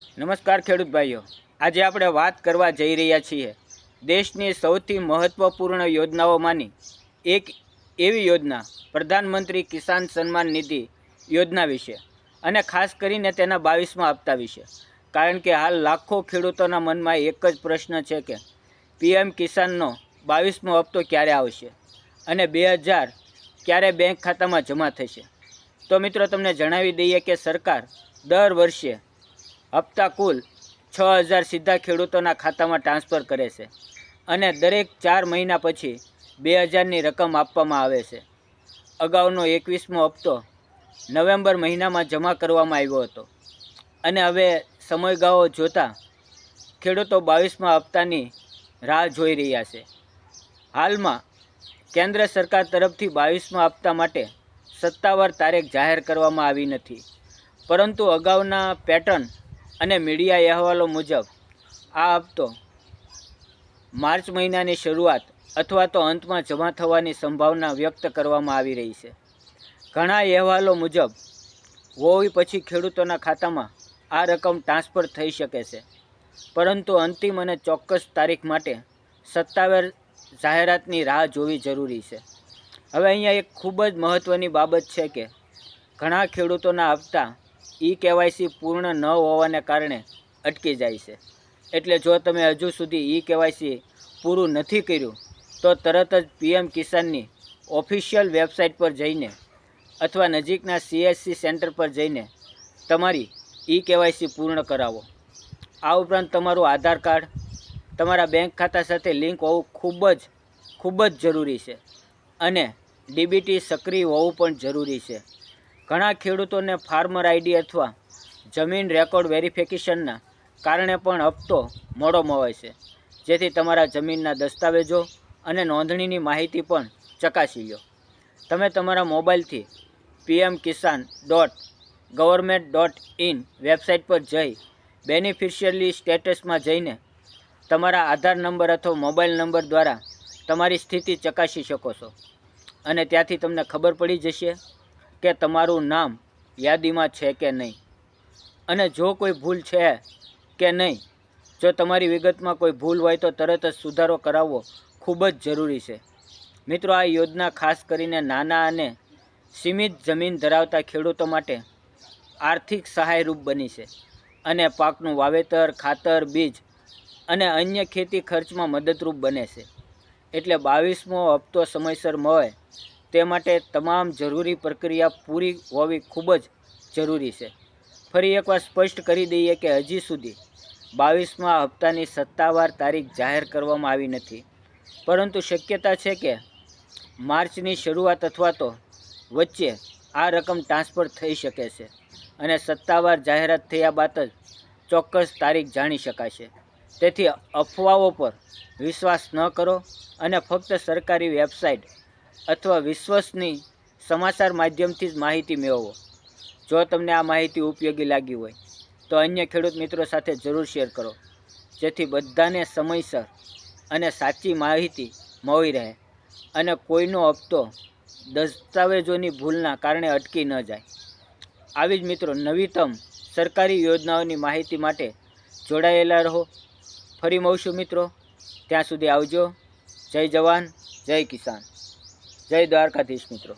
નમસ્કાર ખેડૂત ભાઈઓ, આજે આપણે વાત કરવા જઈ રહ્યા છીએ દેશની સૌથી મહત્વપૂર્ણ યોજનાઓમાંની એક એવી યોજના પ્રધાનમંત્રી કિસાન સન્માન નિધિ યોજના વિશે, અને ખાસ કરીને તેના 22મા હપ્તા વિશે. કારણ કે હાલ લાખો ખેડૂતોના મનમાં એક જ પ્રશ્ન છે કે પીએમ કિસાનનો 22મો હપ્તો ક્યારે આવશે અને 2000 ક્યારે બેંક ખાતામાં જમા થશે. તો મિત્રો, તમને જણાવી દઈએ કે સરકાર દર વર્ષે હપ્તા કુલ 6000 સીધા ખેડૂતોના ખાતામાં ટ્રાન્સફર કરે છે અને દરેક 4 મહિના પછી 2000ની રકમ આપવામાં આવે છે. અગાઉનો 21મો હપ્તો નવેમ્બર મહિનામાં જમા કરવામાં આવ્યો હતો અને હવે સમયગાળો જોતાં ખેડૂતો 22મા હપ્તાની રાહ જોઈ રહ્યા છે. હાલમાં કેન્દ્ર સરકાર તરફથી 22મા હપ્તા માટે સત્તાવાર તારીખ જાહેર કરવામાં આવી નથી, પરંતુ અગાઉના પેટર્ન અને મીડિયા અહેવાલો મુજબ આ હપ્તો માર્ચ મહિનાની શરૂઆત અથવા તો અંતમાં જમા થવાની સંભાવના વ્યક્ત કરવામાં આવી રહી છે. ઘણા અહેવાલો મુજબ હોળી પછી ખેડૂતોના ખાતામાં આ રકમ ટ્રાન્સફર થઈ શકે છે, પરંતુ અંતિમ અને ચોક્કસ તારીખ માટે સત્તાવાર જાહેરાતની રાહ જોવી જરૂરી છે. હવે અહીંયા એક ખૂબ જ મહત્ત્વની બાબત છે કે ઘણા ખેડૂતોના હપ્તા KYC પૂર્ણ ન હોવાને કારણે અટકી જાય છે. એટલે જો તમે હજુ સુધી KYC પૂરું નથી કર્યું તો તરત જ PM કિસાનની ઓફિશિયલ વેબસાઇટ પર જઈને અથવા નજીકના CSC સેન્ટર પર જઈને તમારી KYC પૂર્ણ કરાવો. આ ઉપરાંત તમારું આધાર કાર્ડ તમારા બેંક ખાતા સાથે લિંક હોવું ખૂબ જ જરૂરી છે અને DBT સક્રિય હોવું પણ જરૂરી છે. ઘણા ખેડૂતોને ફાર્મર ID અથવા જમીન રેકોર્ડ વેરિફિકેશનના કારણે પણ હપ્તો મોડો મળે છે, જેથી તમારા જમીનના દસ્તાવેજો અને નોંધણીની માહિતી પણ ચકાસી લો. તમે તમારા મોબાઈલથી pmkisan.government.in વેબસાઇટ પર જઈ બેનિફિશિયરી સ્ટેટસમાં જઈને તમારા આધાર નંબર અથવા મોબાઈલ નંબર દ્વારા તમારી સ્થિતિ ચકાસી શકો છો અને ત્યાંથી તમને ખબર પડી જશે કે તમારું નામ યાદીમાં છે કે નહીં, અને જો કોઈ ભૂલ છે કે નહીં. જો તમારી વિગતમાં કોઈ ભૂલ હોય તો તરત જ સુધારો કરાવવો ખૂબ જ જરૂરી છે. મિત્રો, આ યોજના ખાસ કરીને નાના અને સીમિત જમીન ધરાવતા ખેડૂતો માટે આર્થિક સહાયરૂપ બની છે અને પાકનું વાવેતર, ખાતર, બીજ અને અન્ય ખેતી ખર્ચમાં મદદરૂપ બને છે. એટલે 22મો હપ્તો સમયસર મળે તે માટે તમામ જરૂરી પ્રક્રિયા પૂરી હોવી ખૂબ જ જરૂરી છે. ફરી એકવાર સ્પષ્ટ કરી દઈએ કે હજી સુધી 22મા હપ્તાની સત્તાવાર તારીખ જાહેર કરવામાં આવી નથી, પરંતુ શક્યતા છે કે માર્ચની શરૂઆત અથવા તો વચ્ચે આ રકમ ટ્રાન્સફર થઈ શકે છે અને સત્તાવાર જાહેરાત થયા બાદ જ ચોક્કસ તારીખ જાણી શકાશે. તેથી અફવાઓ પર વિશ્વાસ ન કરો અને ફક્ત સરકારી વેબસાઇટ અથવા વિશ્વસનીય સમાચાર માધ્યમથી જ માહિતી મેળવો. જો તમને આ માહિતી ઉપયોગી લાગી હોય તો અન્ય ખેડૂત મિત્રો સાથે જરૂર શેર કરો, જેથી બધાને સમયસર અને સાચી માહિતી મળી રહે અને કોઈનો હપ્તો દસ્તાવેજોની ભૂલના કારણે અટકી ન જાય. આવી જ મિત્રો નવીનતમ સરકારી યોજનાઓની માહિતી માટે જોડાયેલા રહો. ફરી મળશું મિત્રો, ત્યાં સુધી આવજો. જય જવાન, જય કિસાન, જય દ્વારકાધીશ મિત્રો.